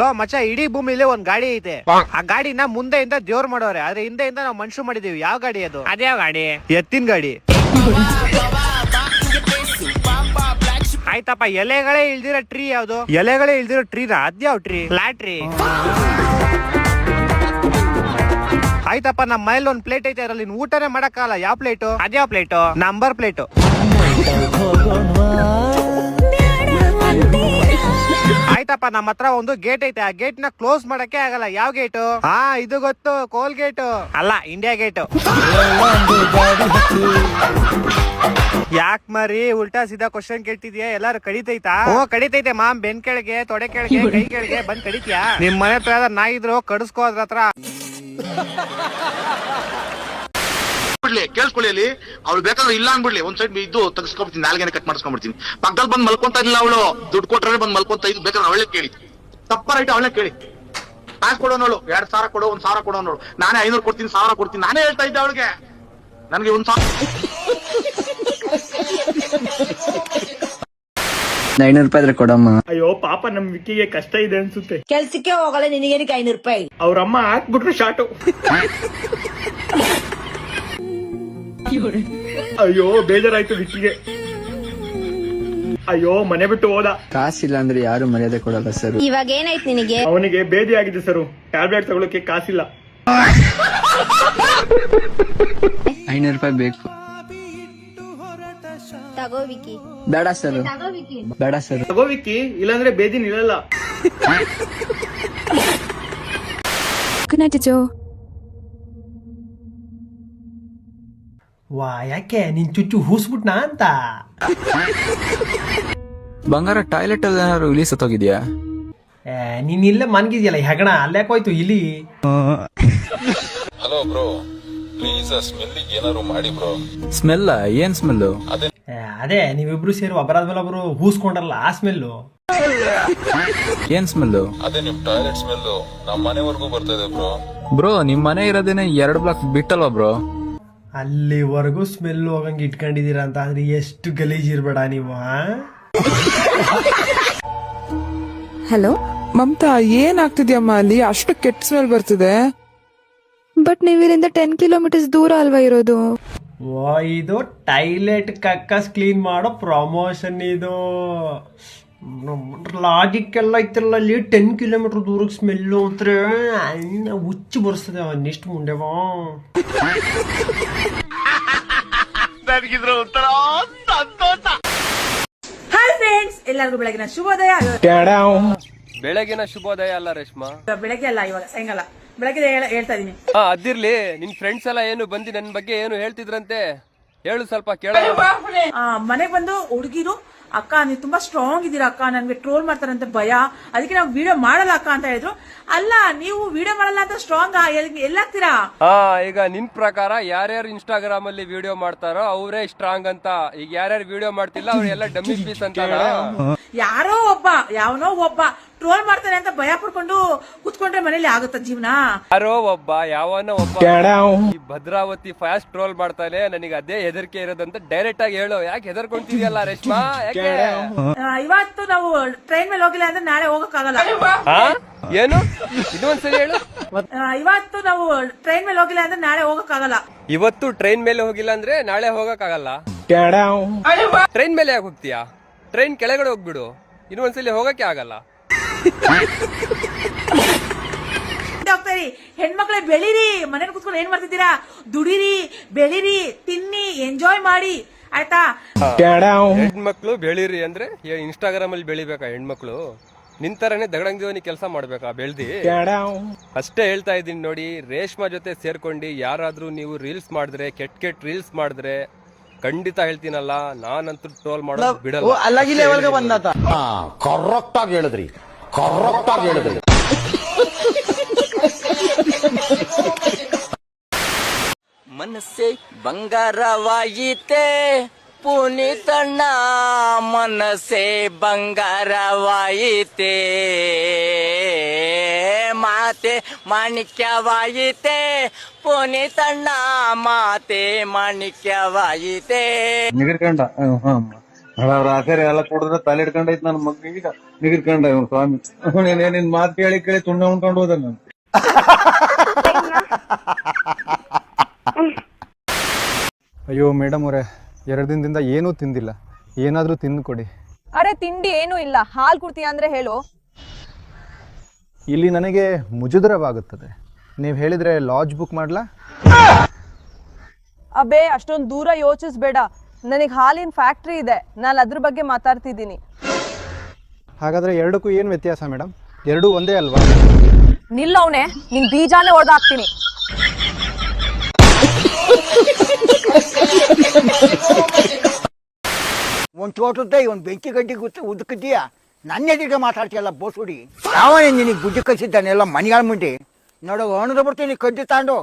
Low ಮಚ್ಚ, ಇಡೀ ಭೂಮಿಲಿ ಒಂದ್ ಗಾಡಿ ಐತೆ. ಆ ಗಾಡಿನ ಮುಂದೆಯಿಂದ ದೇವ್ರು ಮಾಡೋರೆ, ಆದ್ರೆ ಹಿಂದೆಯಿಂದ ನಾವು ಮನುಷ್ಯ ಮಾಡಿದೀವಿ. ಯಾವ ಗಾಡಿ ಅದು? ಅದ್ಯಾವ ಗಾಡಿ? ಎತ್ತಿನ ಗಾಡಿ. ಆಯ್ತಪ್ಪ, ಎಲೆಗಳೇ ಇಲ್ದಿರೋ ಟ್ರೀ ಯಾವ್ದು? ಎಲೆಗಳೇ ಇಲ್ದಿರೋ ಟ್ರೀನ ಅದ್ಯಾವ ಟ್ರೀ? ಲ್ಯಾಟ್ರಿ. ಆಯ್ತಪ್ಪ, ನಮ್ಮ ಮನೇಲಿ ಒಂದ್ ಪ್ಲೇಟ್ ಐತೆ, ಅದ್ರಲ್ಲಿ ಊಟನೇ ಮಾಡಕ್ಕಾಗಲ್ಲ. ಯಾವ ಪ್ಲೇಟು? ಅದ್ಯಾವ ಪ್ಲೇಟು? Number plate. ಆಯ್ತಪ್ಪ, ನಮ್ಮ ಹತ್ರ ಒಂದು ಗೇಟ್ ಐತೆ, ಆ ಗೇಟ್ ನ ಕ್ಲೋಸ್ ಮಾಡಕ್ಕೆ ಆಗಲ್ಲ. ಯಾವ ಗೇಟು? ಹಾ, ಇದು ಗೊತ್ತು, ಕೋಲ್ ಗೇಟು. ಅಲ್ಲ, ಇಂಡಿಯಾ ಗೇಟು. ಯಾಕ್ ಮರಿ ಉಲ್ಟಾ ಸೀದಾ ಕ್ವಶನ್ ಕೇಳ್ತಿದ್ಯಾ? ಎಲ್ಲಾರು ಕಡಿತೈತಾ? ಕಡಿತೈತೆ ಮಾಮ್. ಬೆನ್ ಕೆಳಗೆ, ತೊಡೆ ಕೆಳಗೆ, ಕೈ ಕೆಳಗೆ ಬಂದ್ ಕಡಿತೀಯಾ? ನಿಮ್ ಮನೆ ಹತ್ರ ನಾಯಿ ಇದ್ರು ಕಡಿಸ್ಕೋ ಅದ್ರ ಹತ್ರ. ಕೇಳಿಸ್ಕೊಳ್ಳಿ, ಅಲ್ಲಿ ಅವ್ಳು ಬೇಕಾದ್ರೆ ಇಲ್ಲ ಅನ್ಬಿಡ್ಲಿ, ಒಂದ್ ಸೈಡ್ ಇದು ತೆಗಿಸ್ಕೊಂಡ್ಬಿಡ್ತೀನಿ, ನಾಲ್ಗೇನೆ ಕಟ್ ಮಾಡಿಸ್ಕೊಂಡ್ಬಿಡ್ತೀನಿ. ಪಕ್ಕದಲ್ಲಿ ಬಂದ್ ಮಲ್ಕೊಂತ ಇಲ್ಲ ಅವಳು, ದುಡ್ಡು ಕೊಟ್ರೆ ಬಂದ್ ಮಲ್ಕೊಂತ ಇದ್ದು. ಬೇಕಾದ್ರೆ ಅವಳೇ ಕೇಳಿ, ತಪ್ಪ ರೈಟ್ ಅವಳೇ ಕೇಳಿ. ಕಾಸು ಕೊಡೋನವಳು, 2,000 ಕೊಡು, 1,000 ಕೊಡೋನವಳು. ನಾನೇ 500 ಕೊಡ್ತೀನಿ, 1,000 ಕೊಡ್ತೀನಿ. ನಾನೇ ಹೇಳ್ತಾ ಇದ್ದೆ ಅವಳಿಗೆ, ನನಗೆ 1,000 500 ರೂಪಾಯಿ ಕೊಡಮ್ಮ. ಅಯ್ಯೋ ಪಾಪ, ನಮ್ ವಿಕ್ಕಿಗೆ ಕಷ್ಟ ಇದೆ ಅನ್ಸುತ್ತೆ. ಕೆಲ್ಸಕ್ಕೆ ಹೋಗಲ್ಲ, ನಿನಗೇನಕ್ಕೆ 500 ರೂಪಾಯಿ? ಅವ್ರಮ್ಮ ಹಾಕ್ಬಿಟ್ರು ಶಾಟು. ಅಯ್ಯೋ ಬೇಜಾರಾಯ್ತು ವಿಕ್ಕಿಗೆ. ಅಯ್ಯೋ ಮನೆ ಬಿಟ್ಟು ಹೋದ. ಕಾಸಿಲ್ಲ ಅಂದ್ರೆ ಯಾರು ಮರ್ಯಾದೆ ಕೊಡಲ್ಲ ಸರ್. ಇವಾಗ ಏನಾಯ್ತು ನಿನಗೆ? ಅವನಿಗೆ ಬೇದಿ ಆಗಿದೆ ಸರ್, ಟ್ಯಾಬ್ಲೆಟ್ ತಗೊಳಕ್ಕೆ ಕಾಸಿಲ್ಲ. 500 ರೂಪಾಯಿ ಬೇಕು. ತಗೋ ವಿಕಿ. ಬೇಡ ಸರ್, ಬೇಡ ಸರ್. ತಗೋ ವಿಕ್ಕಿ, ಇಲ್ಲಾಂದ್ರೆ ಬೇದಿ ನಿಲ್ಲಲ್ಲ. ವಾ, ಯಾಕೆ ನಿನ್ ಚುಚ್ಚು ಹೂಸ್ಬಿಟ್ನಾ ಅಂತ? ಬಂಗಾರ, ಟಾಯ್ಲೆಟ್ ಅಲ್ಲಿ ಏನಾದ್ರು ಇಲಿ ಸತ್ತೋಗಿದ್ಯಾ? ನೀನ್ ಇಲ್ಲೇ ಮನ್ಗಿದ್ಯಲ್ಲ ಹೆಗಣ, ಅಲ್ಲಾಕೋಯ್ತು ಇಲಿ. ಹಲೋ ಬ್ರೋ, ಪ್ಲೀಸ್ ಸ್ಮೆಲ್ಲಿಗೆ ಏನಾದ್ರು ಮಾಡಿ ಬ್ರೋ. ಸ್ಮೆಲ್? ಏನ್ ಸ್ಮೆಲ್? ಅದೇ ನೀವಿಬ್ರು ಸೇರಿ ಒಬ್ಬರಾದ್ಮೇಲೆ ಒಬ್ರು ಹೂಸ್ಕೊಂಡ್ರಲ್ಲ, ಆ ಸ್ಮೆಲ್ಲು. ಏನ್ ಸ್ಮೆಲ್? ಅದೇ ನಿಮ್ ಟಾಯ್ಲೆಟ್ ಸ್ಮೆಲ್ ನಮ್ ಮನೆವರೆಗೂ ಬರ್ತಾ ಇದೆ ಬ್ರೋ. ಬ್ರೋ, ನಿಮ್ ಮನೆ ಇರೋದೇನೆ 2 ಬ್ಲಾಕ್ ಬಿಟ್ಟಲ್ವಾ ಬ್ರೋ? ಅಲ್ಲಿವರೆಗೂ ಸ್ಮೆಲ್ ಹೋಗಂಗೆ ಇಟ್ಕೊಂಡಿದೀರಾ ಅಂತ ಅಂದ್ರೆ ಎಷ್ಟು ಗಲೀಜ್ ಇರ್ಬೇಡ ನೀವು. ಹಲೋ ಮಮತಾ, ಏನಾಗ್ತಿದ್ಯಮ್ಮ ಅಲ್ಲಿ? ಅಷ್ಟು ಕೆಟ್ಟ ಸ್ಮೆಲ್ ಬರ್ತಿದೆ. ಬಟ್ ನೀವಿಲ್ಲಿಂದ 10 ಕಿಲೋಮೀಟರ್ಸ್ ದೂರ ಅಲ್ವಾ ಇರೋದು? ಓ, ಇದು ಟಾಯ್ಲೆಟ್ ಕಕ್ಕಸ್ ಕ್ಲೀನ್ ಮಾಡೋ ಪ್ರಮೋಷನ್. ಇದು ಲಾಜಿಕ್ ಎಲ್ಲ ಐತಲ್ಲ, ಅಲ್ಲಿ 10 ಕಿಲೋಮೀಟರ್ ದೂರಕ್ಕೆ ಸ್ಮೆಲ್ಲು ಅಂದ್ರೆ ಹುಚ್ಚು ಬರ್ಸ್ತದೆ. ಅವನ್ನಿಷ್ಟು ಮುಂಡೆವಾ ಹಾಯ್ ಫ್ರೆಂಡ್ಸ್, ಎಲ್ಲರಿಗೂ ಬೆಳಗಿನ ಶುಭೋದಯ. ಬೆಳಗಿನ ಶುಭೋದಯ ಅಲ್ಲ ರೇಷ್ಮಾ, ಬೆಳಗ್ಗೆ ಅಲ್ಲ, ಇವಾಗ ಸಾಯಂಕಾಲ. ಬೆಳಗ್ಗೆ ಹೇಳ್ತಾ ಇದೀನಿ. ಅದಿರ್ಲಿ, ನಿನ್ ಫ್ರೆಂಡ್ಸ್ ಎಲ್ಲ ಏನು ಬಂದು ನನ್ ಬಗ್ಗೆ ಏನು ಹೇಳ್ತಿದ್ರಂತೆ, ಹೇಳು ಸ್ವಲ್ಪ ಕೇಳ. ಮನೆಗ್ ಬಂದು ಹುಡುಗಿರು, ಅಕ್ಕ ನೀವು ತುಂಬಾ ಸ್ಟ್ರಾಂಗ್ ಇದೀರಾ ಅಕ್ಕ, ನನ್ಗೆ ಟ್ರೋಲ್ ಮಾಡ್ತಾರಂತೆ ಭಯ, ಅದಕ್ಕೆ ನಾವು ವಿಡಿಯೋ ಮಾಡಲ್ಲ ಅಕ್ಕ ಅಂತ ಹೇಳಿದ್ರು. ಅಲ್ಲ, ನೀವು ವಿಡಿಯೋ ಮಾಡಲ್ಲ ಅಂತ ಸ್ಟ್ರಾಂಗ್ ಎಲ್ಲಾಗ್ತೀರಾ? ಈಗ ನಿನ್ ಪ್ರಕಾರ ಯಾರ್ಯಾರು ಇನ್ಸ್ಟಾಗ್ರಾಮ್ ಅಲ್ಲಿ ವಿಡಿಯೋ ಮಾಡ್ತಾರೋ ಅವರೇ ಸ್ಟ್ರಾಂಗ್ ಅಂತ. ಈಗ ಯಾರ್ಯಾರು ವಿಡಿಯೋ ಮಾಡ್ತಿಲ್ಲ ಅವ್ರೆಲ್ಲ ಡಮ್ಮಿ ಪೀಸ್ ಅಂತ. ಯಾರೋ ಒಬ್ಬ, ಯಾವನೋ ಒಬ್ಬ ಟ್ರೋಲ್ ಮಾಡ್ತಾನೆ ಅಂತ ಭಯ ಪಡ್ಕೊಂಡು ಕುತ್ಕೊಂಡ್ರೆ ಮನೇಲಿ ಆಗುತ್ತ ಜೀವನ? ಯಾರೋ ಒಬ್ಬ, ಯಾವನೋ ಒಬ್ಬ ಈ ಭದ್ರಾವತಿ ಫಾಸ್ಟ್ ಟ್ರೋಲ್ ಮಾಡ್ತಾನೆ, ನನಗೆ ಅದೇ ಹೆದರಿಕೆ ಇರೋದಂತ ಡೈರೆಕ್ಟ್ ಆಗಿ ಹೇಳು. ಯಾಕೆ ಹೆದರ್ಕೊಂತಿದ್ಯಲ್ಲ ರೇಷ್ಮಾ? ಯಾಕೆ? ಇವತ್ತು ನಾವು ಟ್ರೈನ್ ಮೇಲೆ ಹೋಗಿಲ್ಲ ಅಂದ್ರೆ ನಾಳೆ ಹೋಗಕ್ಕಾಗಲ್ಲ. ಏನು? ಇನ್ನೊಂದ್ಸರಿ ಹೇಳು. ಇವತ್ತು ನಾವು ಟ್ರೈನ್ ಮೇಲೆ ಹೋಗಿಲ್ಲ ಅಂದ್ರೆ ನಾಳೆ ಹೋಗಕ್ಕಾಗಲ್ಲ. ಇವತ್ತು ಟ್ರೈನ್ ಮೇಲೆ ಹೋಗಿಲ್ಲ ಅಂದ್ರೆ ನಾಳೆ ಹೋಗಕ್ಕಾಗಲ್ಲ. ಟ್ರೈನ್ ಮೇಲೆ ಯಾಕೆ ಹೋಗ್ತೀಯಾ? ಟ್ರೈನ್ ಕೆಳಗಡೆ ಹೋಗ್ಬಿಡು, ಇನ್ನೊಂದ್ಸಲಿ ಹೋಗಕ್ಕೆ ಆಗಲ್ಲ. ಹೋಗ್ತಾರಿ ಹೆಣ್ಮಕ್ಳೇ, ಬೆಳಿರಿ. ಮನೇಲಿ ಕುತ್ಕೊಂಡು ಏನ್ ಮಾಡ್ತಿದ್ದೀರಾ? ದುಡಿರಿ, ಬೆಳಿರಿ, ತಿನ್ನಿ, ಎಂಜಾಯ್ ಮಾಡಿ, ಆಯ್ತಾ? ಹೆಣ್ಮಕ್ಳು ಬೆಳಿರಿ ಅಂದ್ರೆ ಇನ್ಸ್ಟಾಗ್ರಾಮ್ ಅಲ್ಲಿ ಬೆಳಿಬೇಕಾ ಹೆಣ್ಮಕ್ಳು? ನಿಂತರನೇ ದಗಡಂಗಿವನಿ ಕೆಲಸ ಮಾಡ್ಬೇಕಾ ಬೆಳ್ದಿ? ಅಷ್ಟೇ ಹೇಳ್ತಾ ಇದೀನಿ ನೋಡಿ. ರೇಷ್ಮಾ ಜೊತೆ ಸೇರ್ಕೊಂಡು ಯಾರಾದ್ರೂ ನೀವು ರೀಲ್ಸ್ ಮಾಡಿದ್ರೆ, ಕೆಟ್ಟ ರೀಲ್ಸ್ ಮಾಡಿದ್ರೆ ಖಂಡಿತ ಹೇಳ್ತೀನಲ್ಲ, ನಾನಂತೂ ಟ್ರೋಲ್ ಮಾಡೋದು ಬಿಡಲ್ಲ. ಕರೆಕ್ಟ್ ಆಗಿ ಹೇಳಿದ್ರಿ, ಕರೆಕ್ಟ್ ಆಗಿ ಹೇಳಿದ್ರಿ. ಮನಸ್ಸೇ ಬಂಗಾರವಾಯಿತೆ ಪುನೀತಣ್ಣ, ಮನಸ್ಸೇ ಬಂಗಾರವಾಯಿತೆ, ಮಾತೆ ಮಾಣಿಕ್ಯವಾಯಿತೆ ಪುನೀತಣ್ಣ, ಮಾತೆ ಮಾಣಿಕ್ಯವಾಯಿತೆ. ರಾತ್ರಿ ಎಲ್ಲ ಕುಡಿದ್ರೆ ತಲೆ ಹಿಡ್ಕೊಂಡೈತ್ ನನ್ನ ಮಗ್ನಿಗೆ ನಿಗಿರ್ಕೊಂಡ ಇವ್ನು ಸ್ವಾಮಿ. ನಿನ್ ಮಾತು ಕೇಳಿ ಕೇಳಿ ತುಂಡ ಉಣ್ಕೊಂಡು ಹೋದ ನಾನು. ಅಯ್ಯೋ ಮೇಡಮ್ ಅವರೇ, 2 ದಿನದಿಂದ ಏನೂ ತಿಂದಿಲ್ಲ, ಏನಾದರೂ ತಿಂದು ಕೊಡಿ. ಅರೆ ತಿಂಡಿ ಏನೂ ಇಲ್ಲ, ಹಾಲು ಕುಡ್ತೀಯ ಅಂದ್ರೆ ಹೇಳು. ಇಲ್ಲಿ ನನಗೆ ಮುಜುಗರವಾಗುತ್ತದೆ. ನೀವು ಹೇಳಿದರೆ ಲಾಡ್ಜ್ ಬುಕ್ ಮಾಡಲಾ? ಅಬೇ ಅಷ್ಟೊಂದು ದೂರ ಯೋಚಿಸ್ಬೇಡ, ನನಗೆ ಹಾಲಿನ ಫ್ಯಾಕ್ಟ್ರಿ ಇದೆ, ನಾನು ಅದ್ರ ಬಗ್ಗೆ ಮಾತಾಡ್ತಿದ್ದೀನಿ. ಹಾಗಾದರೆ ಎರಡಕ್ಕೂ ಏನು ವ್ಯತ್ಯಾಸ ಮೇಡಮ್? ಎರಡೂ ಒಂದೇ ಅಲ್ವಾ? ನಿಲ್ಲವನೆ, ನಿನ್ ಬೀಜಾನೇ ಹೊಡೆದಾಕ್ತೀನಿ. ಒಂದ್ ಚೋಟದ್ದೆ ಒಂದ್ ಬೆಂಕಿ ಗಡ್ಡಿ ಉದಕದ್ದೀಯ, ನನ್ನ ಎದುರಿಗೆ ಮಾತಾಡ್ತೀಯಲ್ಲ ಬೋಸುಡಿ. ಯಾವ ನಿನಗೆ ಬುದ್ಧಿ ಕಲಿಸಿದ್ದಾನೆಲ್ಲ ಮನೆಗಳ ಮುಂದೆ ನೋಡು, ಒಣದ ಬಿಡ್ತೀನಿ ಕಡ್ಡಿ ತಾಂಡು.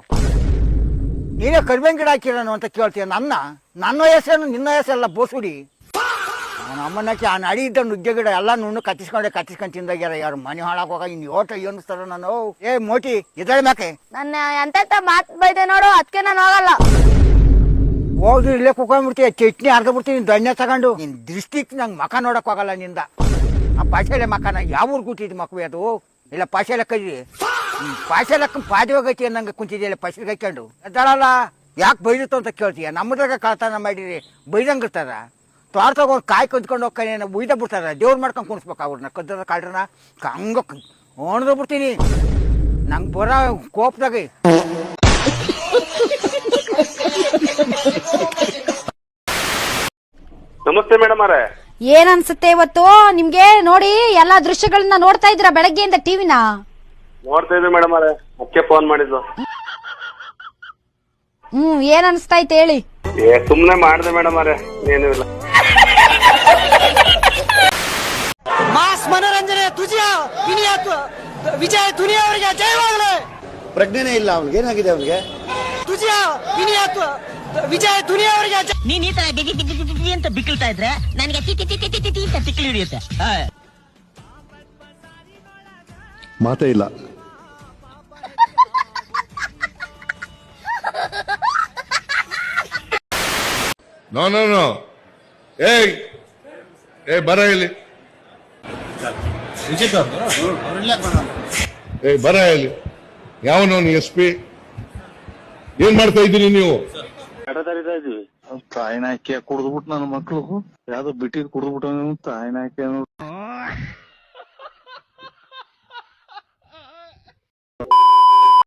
ನೀನೇ ಕರಿಬೇನ್ ಗಿಡ ಹಾಕಿರೋನು ಅಂತ ಕೇಳ್ತೀಯ ನನ್ನ ವಯಸ್ಸೇನು ನಿನ್ನ ವಯಸ್ಸಲ್ಲ ಬೋಸುಡಿ. ಅವನ ಅಮ್ಮನಕ್ಕೆ ಆ ನಡಿ ಇದ್ದ ನುಗ್ಗೆ ಗಿಡ ಎಲ್ಲ ನುಣ್ಣು ಕತ್ತಿಸ್ಕೊಂಡು ತಿಂದಾಗ್ಯಾರ. ಯಾರು ಮನೆ ಹಾಳಾಗೋಗ ಇನ್ ಓಟ ಏನಿಸ್ತಾರ ನಾನು. ಏ ಮೋಟಿ ಇದ್ರೆ ಮ್ಯಾಕೆ ನನ್ನ ಎಂತ ಮಾತ್ ಬೈದೆ ನೋಡು, ಅದಕ್ಕೆ ನಾನು ಹೋಗಲ್ಲ. ಹೋಗಿ ಇಲ್ಲೇ ಕುತ್ಕೊಂಡ್ಬಿಡ್ತೀಯ, ಚಟ್ನಿ ಅರ್ಧ ಬಿಡ್ತೀನಿ ದಣ್ಣೆ ತಗೊಂಡು. ನಿನ್ ದೃಷ್ಟಿಗೆ ನಂಗೆ ಮಕ ನೋಡಕ್ ಹೋಗಲ್ಲ ನಿಂದ. ಆ ಪಾಶಾಲೆ ಮಕನ ಯಾವ ಊರು ಕೂತಿದ್ ಮಕ್ವಿ ಅದು? ಇಲ್ಲ ಪಾಶಾಲೆ ಕೈದಿ ಪಾಶಾಲಕ್ಕ ಪಾದವಾಗೈತಿ ನಂಗೆ ಕುಂತಿದ್ಯಲ್ಲ ಪಸಿಗೆ ಹಾಕೊಂಡು ಎದ್ದಾಳಲ್ಲ. ಯಾಕೆ ಬೈದಿತ್ತು ಅಂತ ಕೇಳ್ತೀಯ? ನಮ್ಮದ್ರಾಗ ಕಳ್ತನ ಮಾಡಿರಿ ಬೈದಂಗೆ ಇರ್ತಾರ. ತೋಟದಾಗ ಒಂದು ಕಾಯಿ ಕದ್ಕೊಂಡು ಹೋಗ್ತಾನೆ, ಉಯ್ದ ಬಿಡ್ತಾರ. ದೇವ್ರು ಮಾಡ್ಕೊಂಡು ಕುಣಿಸ್ಬೇಕು ಅವ್ರನ್ನ ಕದ್ದರ ಕಾಳ್ರನ ಹಂಗ ಒಣದ ಬಿಡ್ತೀನಿ ನಂಗೆ ಬರೋ ಕೋಪದಾಗ. ನಮಸ್ತೆ ಮೇಡಮ್ ಅವರೇ. ಏನ್ ಅನ್ಸುತ್ತೆ ಇವತ್ತು ನಿಮ್ಗೆ? ನೋಡಿ ಎಲ್ಲಾ ದೃಶ್ಯಗಳನ್ನ ನೋಡ್ತಾ ಇದ್ರ ಬೆಳಗ್ಗೆಯಿಂದ ಟಿವಿನ ನೋಡ್ತಾ ಇದ್ವಿ ಮೇಡಮ್ ಅವರೇ, ಅದಕ್ಕೆ ಫೋನ್ ಮಾಡಿದ್ದು. ಏನ್ ಅನ್ಸ್ತಾಯ್ತು ಹೇಳಿ? ಸುಮ್ನೆ ಮಾಡಿದೆ ಮೇಡಮ್ ಅವರೇ, ಏನೂ ಇಲ್ಲ. ಮಾಸ್ ಮನೋರಂಜನೆ ತುಜಿಯ ವಿಜಯ ದುನಿಯಾ ಅವರಿಗೆ ಜಯವಾಗಲಿ. ಪ್ರಜ್ಞೆನೇ ಇಲ್ಲ ಅವ್ನಿಗೆ, ಏನಾಗಿದೆ ಅವನಿಗೆ? ತುಜಿಯ ವಿಜಯ ದುನಿಯಾ ಅವರಿಗೆ. ನೀನ್ ಈ ತರ ಡಿಗಿ ಅಂತ ಬಿಕ್ಕಳ್ತಾ ಇದ್ರೆ ನನಗೆ ಟಿ ಅಂತ ತಿಕ್ಕಲಿ ಹಿಡಿಯುತ್ತೆ. ಮಾತೇ ಇಲ್ಲ. ನೋ ಏ ಬರ ಇಲ್ಲಿ, ಏ ಬರ ಇಲ್ಲಿ. ಯಾವನವನು SP? ಏನ್ ಮಾಡ್ತಾ ಇದ್ದೀರಿ ನೀವು? ತಾಯಿನ ಹಾಕಿ ಕುಡ್ದ್ಬಿಟ್ಟು ನನ್ನ ಮಕ್ಳು ಯಾವ್ದೋ ಬಿಟ್ಟಿದ್ ಕುಡ್ದ್ಬಿಟ್ಟು ತಾಯಿನ ಹಾಕಿ